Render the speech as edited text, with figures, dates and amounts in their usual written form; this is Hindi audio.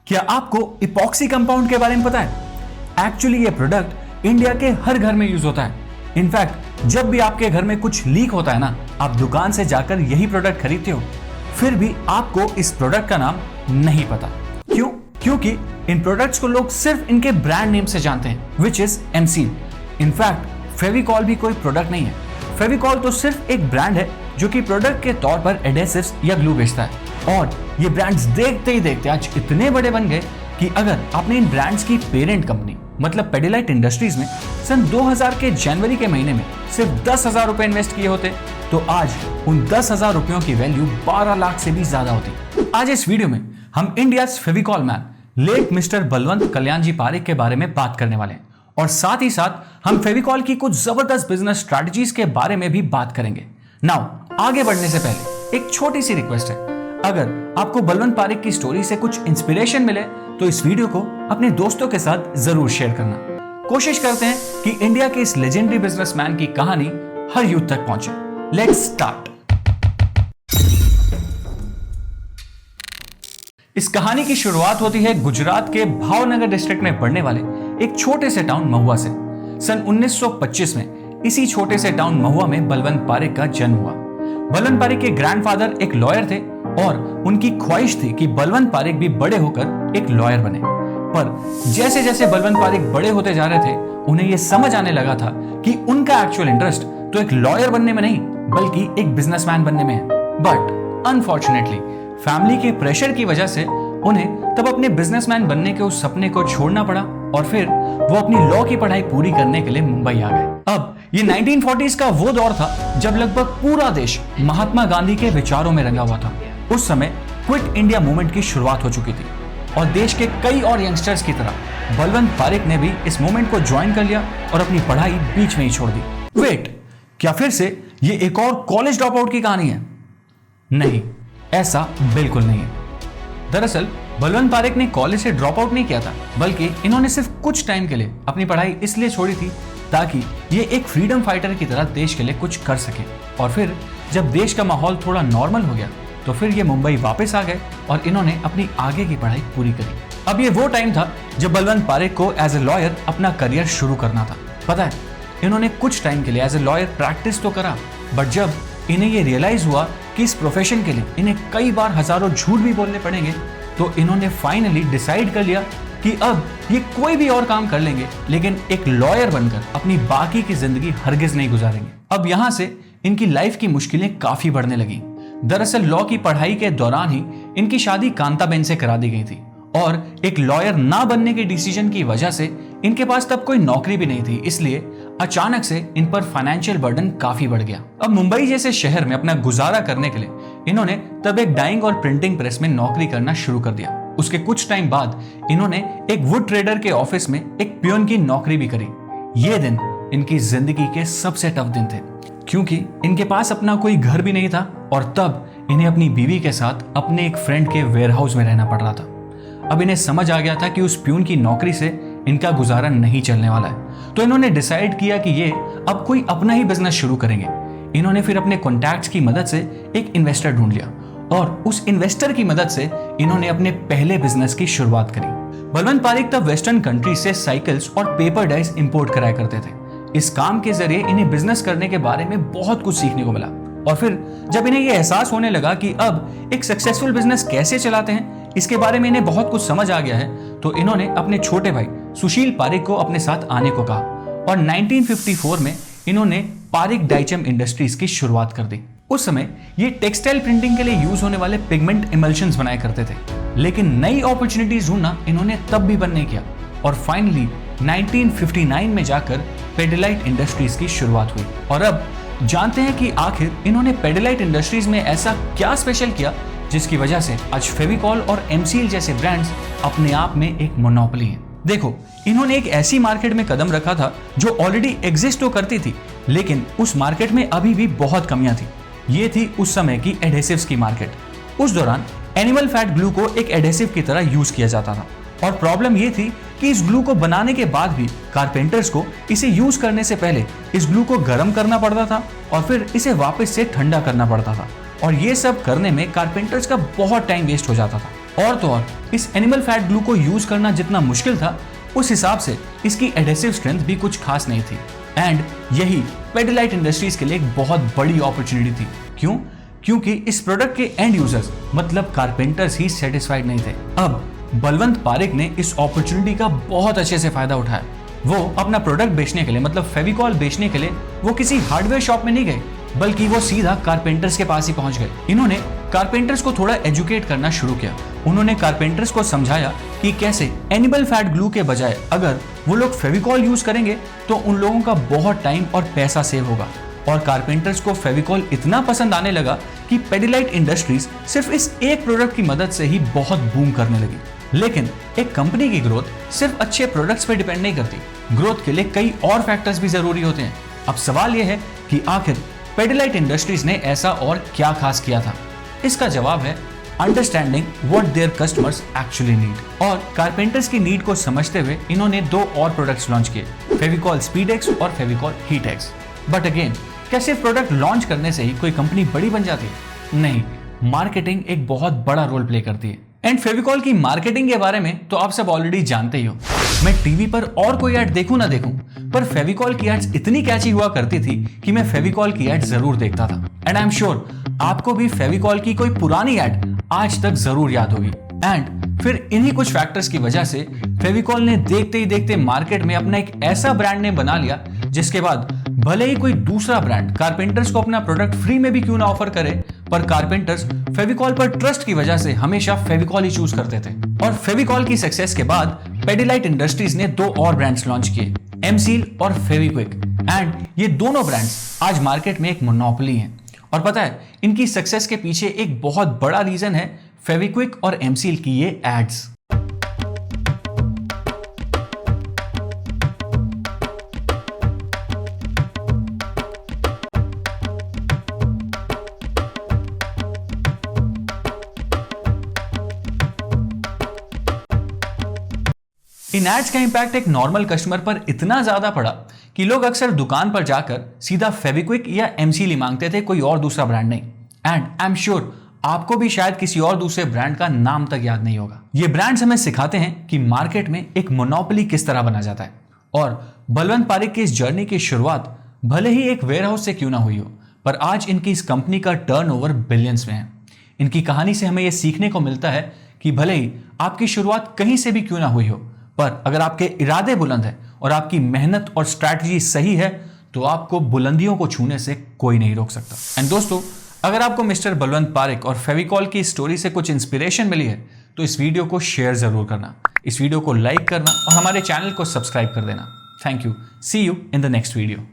क्या आपको इपॉक्सी कंपाउंड के बारे में पता है? एक्चुअली ये प्रोडक्ट इंडिया के हर घर में यूज होता है। इनफैक्ट जब भी आपके घर में कुछ लीक होता है ना, आप दुकान से जाकर यही प्रोडक्ट खरीदते हो, फिर भी आपको इस प्रोडक्ट का नाम नहीं पता। क्यों? क्योंकि इन प्रोडक्ट्स को लोग सिर्फ इनके ब्रांड नेम से जानते हैं, which is M-Seal. In fact Fevicol भी कोई प्रोडक्ट नहीं है। फेविकॉल तो सिर्फ एक ब्रांड है जो कि प्रोडक्ट के तौर पर एडेसिव्स या ग्लू बेचता है। और ये ब्रांड्स देखते ही देखते आज इतने बड़े बन गए कि अगर आपने इन ब्रांड्स की पेरेंट कंपनी मतलब पेडिलाइट इंडस्ट्रीज में सन 2000 के जनवरी के महीने में सिर्फ 10,000 रुपए इन्वेस्ट किए होते, तो आज उन 10,000 रुपयों की वैल्यू 12 लाख से भी ज्यादा होती। आज इस वीडियो में हम India Fevicol man late Mr Balwant Kalyan ji Parekh के बारे में बात करने वाले हैं, और साथ ही साथ हम फेविकॉल की कुछ जबरदस्त बिजनेस स्ट्रैटेजीज के बारे में भी बात करेंगे। नाउ आगे बढ़ने से पहले एक छोटी सी रिक्वेस्ट है, अगर आपको बलवंत पारेख की स्टोरी से कुछ इंस्पिरेशन मिले तो इस वीडियो को अपने दोस्तों के साथ जरूर शेयर करना। कोशिश करते हैं कि इंडिया के इस लेजेंडरी बिजनेसमैन की कहानी हर यूथ तक पहुंचे। Let's start. इस कहानी की शुरुआत होती है गुजरात के भावनगर डिस्ट्रिक्ट में पड़ने वाले एक छोटे से टाउन महुआ से। सन 1925 में इसी छोटे से टाउन महुआ में बलवंत पारेख का जन्म हुआ। बलवंत पारेख के ग्रैंडफादर एक लॉयर थे और उनकी ख्वाहिश थी कि बलवंत पारेख भी बड़े होकर एक लॉयर बने। पर जैसे जैसे बलवंत पारेख बड़े होते जा रहे थे, उन्हें यह समझ आने लगा था कि उनका एक्चुअल इंटरेस्ट तो एक लॉयर बनने में नहीं बल्कि एक बिजनेसमैन बनने में है। बट अनफॉर्चुनेटली फैमिली के प्रेशर की वजह से उन्हें तब अपने बिजनेसमैन बनने के उस सपने को छोड़ना पड़ा और फिर वो अपनी लॉ की पढ़ाई पूरी करने के लिए मुंबई आ गए। अब ये 1940s का वो दौर था जब लगभग पूरा देश महात्मा गांधी के विचारों में रंगा हुआ था। उस समय क्विट इंडिया मूवमेंट की शुरुआत हो चुकी थी और देश के कई और यंगस्टर्स की तरह बलवंत पारेख ने भी इस मूवमेंट को ज्वाइन कर लिया और अपनी पढ़ाई बीच में ही छोड़ दी। वेट, क्या फिर से ये एक और कॉलेज ड्रॉप आउट की कहानी है? नहीं, ऐसा बिल्कुल नहीं है। दरअसल बलवंत पारेख ने कॉलेज से ड्रॉप आउट नहीं किया था, बल्कि इन्होंने सिर्फ कुछ टाइम के लिए अपनी पढ़ाई इसलिए छोड़ी थी ताकि ये एक फ्रीडम फाइटर की तरह देश के लिए कुछ कर सके। और फिर जब देश का माहौल थोड़ा नॉर्मल हो गया तो फिर ये मुंबई वापस आ गए और इन्होंने अपनी आगे की पढ़ाई पूरी करी। अब ये वो टाइम था जब बलवंत पारेख को एज ए लॉयर अपना करियर शुरू करना था। पता है, इन्होंने कुछ टाइम के लिए एज ए लॉयर प्रैक्टिस तो करा, बट जब इन्हें ये रियलाइज हुआ कि इस प्रोफेशन के लिए इन्हें कई बार हजारों झूठ भी बोलने पड़ेंगे, तो इन्होंने फाइनली डिसाइड कर लिया कि अब ये कोई भी और काम कर लेंगे लेकिन एक लॉयर बनकर अपनी बाकी की जिंदगी हरगिज नहीं गुजारेंगे। अब यहां से इनकी लाइफ की मुश्किलें काफी बढ़ने लगी। दरअसल लॉ की पढ़ाई के दौरान ही इनकी शादी कांताबेन से करा दी गई थी और एक लॉयर ना बनने के डिसीजन की वजह से इनके पास तब कोई नौकरी भी नहीं थी, इसलिए अचानक से इन पर फाइनेंशियल बर्डन काफी बढ़ गया। अब मुंबई जैसे शहर में अपना गुजारा करने के लिए इन्होंने तब एक डाइंग और प्रिंटिंग प्रेस में नौकरी करना शुरू कर दिया। उसके कुछ टाइम बाद इन्होंने एक वुड ट्रेडर के ऑफिस में एक पियोन की नौकरी भी करी। ये दिन इनकी जिंदगी के सबसे टफ दिन थे, क्योंकि इनके पास अपना कोई घर भी नहीं था और तब इन्हें अपनी बीवी के साथ अपने एक फ्रेंड के वेयरहाउस में रहना पड़ रहा था। अब इन्हें समझ आ गया था कि उस प्यून की नौकरी से इनका गुजारा नहीं चलने वाला है, तो इन्होंने डिसाइड किया कि ये अब कोई अपना ही बिजनेस शुरू करेंगे। इन्होंने फिर अपने कॉन्टैक्ट्स की मदद से एक इन्वेस्टर ढूंढ लिया और उस इन्वेस्टर की मदद से इन्होंने अपने पहले बिजनेस की शुरुआत करी। बलवंत पारेख तब वेस्टर्न कंट्री से साइकिल्स और पेपर डाइस इंपोर्ट कराया करते थे। इस काम के जरिए इन्हें बिजनेस करने के बारे में बहुत कुछ सीखने को मिला और फिर जब इन्हें यह एहसास होने लगा कि अब एक सक्सेसफुल बिजनेस कैसे चलाते हैं, इसके बारे में इन्हें बहुत कुछ समझ आ गया है, तो इन्होंने अपने छोटे भाई सुशील पारेख को अपने साथ आने को कहा और 1954 में इन्होंने पारेख डाइचम इंडस्ट्रीज की शुरुआत कर दी। उस समय ये टेक्सटाइल प्रिंटिंग के लिए यूज होने वाले पिगमेंट इमल्शंस बनाया करते थे, लेकिन नई अपॉर्चुनिटीज ढूंढना इन्होंने तब भी बंद नहीं किया और फाइनली 1959 में जाकर पेडिलाइट इंडस्ट्रीज की शुरुआत हुई। और अब जानते हैं कि आखिर इन्होंने पेडिलाइट इंडस्ट्रीज में ऐसा क्या स्पेशल किया जिसकी वजह से आज फेविकॉल और एमसील जैसे ब्रांड्स अपने आप में एक मोनोपोली हैं। देखो, इन्होंने एक ऐसी मार्केट में कदम रखा था जो ऑलरेडी एग्जिस्ट तो करती थी, लेकिन उस मार्केट में अभी भी बहुत कमियां थी। ये थी उस समय की एडेसिव्स की मार्केट। उस दौरान एनिमल फैट ग्लू को एक एडेसिव की तरह यूज किया जाता था और प्रॉब्लम ये थी कि इस ग्लू को बनाने के बाद भी कारपेंटर्स को इसे यूज करने से पहले इस ग्लू को गर्म करना पड़ता था और फिर इसे वापस से ठंडा करना पड़ता था और ये सब करने में कारपेंटर्स का बहुत टाइम वेस्ट हो जाता था। और तो और इस एनिमल फैट ग्लू को यूज करना जितना मुश्किल था, उस हिसाब से इसकी एडेसिव स्ट्रेंथ भी कुछ खास नहीं थी। एंड यही पेडिलाइट इंडस्ट्रीज के लिए एक बहुत बड़ी अपॉर्चुनिटी थी। क्यों? क्योंकि इस प्रोडक्ट के एंड यूजर्स मतलब कारपेंटर्स ही सेटिस्फाइड नहीं थे। अब बलवंत पारेख ने इस अपॉर्चुनिटी का बहुत अच्छे से फायदा उठाया। वो अपना प्रोडक्ट बेचने के लिए मतलब फेविकॉल बेचने के लिए वो किसी हार्डवेयर शॉप में नहीं गए, बल्कि वो सीधा कारपेंटर्स के पास ही पहुंच गए। इन्होंने कारपेंटर्स को थोड़ा एजुकेट करना शुरू किया। उन्होंने कारपेंटर्स को समझाया कि कैसे एनिमल फैट ग्लू के बजाय अगर वो लोग फेविकॉल यूज करेंगे तो उन लोगों का बहुत टाइम और पैसा सेव होगा। और कारपेंटर्स को फेविकॉल इतना पसंद आने लगा कि पेडिलाइट इंडस्ट्रीज सिर्फ इस एक प्रोडक्ट की मदद से ही बहुत बूम करने लगी। लेकिन एक कंपनी की ग्रोथ सिर्फ अच्छे प्रोडक्ट्स पे डिपेंड नहीं करती। ग्रोथ के लिए कई और फैक्टर्स भी जरूरी होते हैं। अब सवाल यह है कि आखिर पेडिलाइट इंडस्ट्रीज ने ऐसा और क्या खास किया था? इसका जवाब है understanding what their customers actually need. और कारपेंटर्स की नीड को समझते हुए इन्होंने 2 और प्रोडक्ट्स लॉन्च किए, फेविकॉल स्पीडेक्स और फेविकॉल हीटेक्स। बट अगेन, क्या सिर्फ प्रोडक्ट लॉन्च करने से ही कोई कंपनी बड़ी बन जाती है? नहीं, मार्केटिंग एक बहुत बड़ा रोल प्ले करती है। एंड फेविकॉल की मार्केटिंग के बारे में तो आप सब ऑलरेडी जानते ही हो। मैं टीवी पर और कोई ऐड देखूं ना देखूं, पर फेविकॉल की एड्स इतनी कैची हुआ करती थी कि मैं फेविकॉल की एड जरूर देखता था। एंड आई एम श्योर आपको भी फेविकॉल की कोई पुरानी एड आज तक जरूर याद होगी। एंड फिर इन्हीं कुछ फैक्टर्स की वजह से फेविकॉल ने देखते ही देखते मार्केट में अपना एक ऐसा ब्रांड नेम बना लिया, जिसके बाद भले ही कोई दूसरा ब्रांड कारपेंटर्स को अपना प्रोडक्ट फ्री में भी क्यों ना ऑफर करे, पर कारपेंटर्स फेविकॉल पर ट्रस्ट की वजह से हमेशा फेविकॉल ही चूज करते थे। और फेविकॉल की सक्सेस के बाद पेडिलाइट इंडस्ट्रीज ने 2 और ब्रांड्स लॉन्च किए, एमसील और फेविक्विक। एंड ये दोनों ब्रांड्स आज मार्केट में एक मोनोपोली हैं। और पता है, इनकी सक्सेस के पीछे एक बहुत बड़ा रीजन है फेविक्विक और एमसील की ये एड्स। इन एड्स का इंपैक्ट एक नॉर्मल कस्टमर पर इतना ज्यादा पड़ा कि लोग अक्सर दुकान पर जाकर सीधा फेविक्विक या एमसील ही मांगते थे, कोई और दूसरा ब्रांड नहीं। एंड आई एम श्योर आपको भी शायद किसी और दूसरे ब्रांड का नाम तक याद नहीं होगा। ये ब्रांड्स हमें सिखाते हैं कि मार्केट में एक मोनोपोली किस तरह बना जाता है। और बलवंत पारेख की इस जर्नी की शुरुआत भले ही एक वेयरहाउस से क्यों ना हुई हो, पर आज इनकी इस कंपनी का टर्नओवर बिलियंस में है। इनकी कहानी से हमें यह सीखने को मिलता है कि भले ही आपकी शुरुआत कहीं से भी क्यों ना हुई हो, पर अगर आपके इरादे बुलंद हैं और आपकी मेहनत और स्ट्रैटेजी सही है, तो आपको बुलंदियों को छूने से कोई नहीं रोक सकता। एंड दोस्तों, अगर आपको मिस्टर बलवंत पारेख और फेविकॉल की स्टोरी से कुछ इंस्पिरेशन मिली है, तो इस वीडियो को शेयर जरूर करना, इस वीडियो को लाइक करना और हमारे चैनल को सब्सक्राइब कर देना। Thank you. See you in the next video.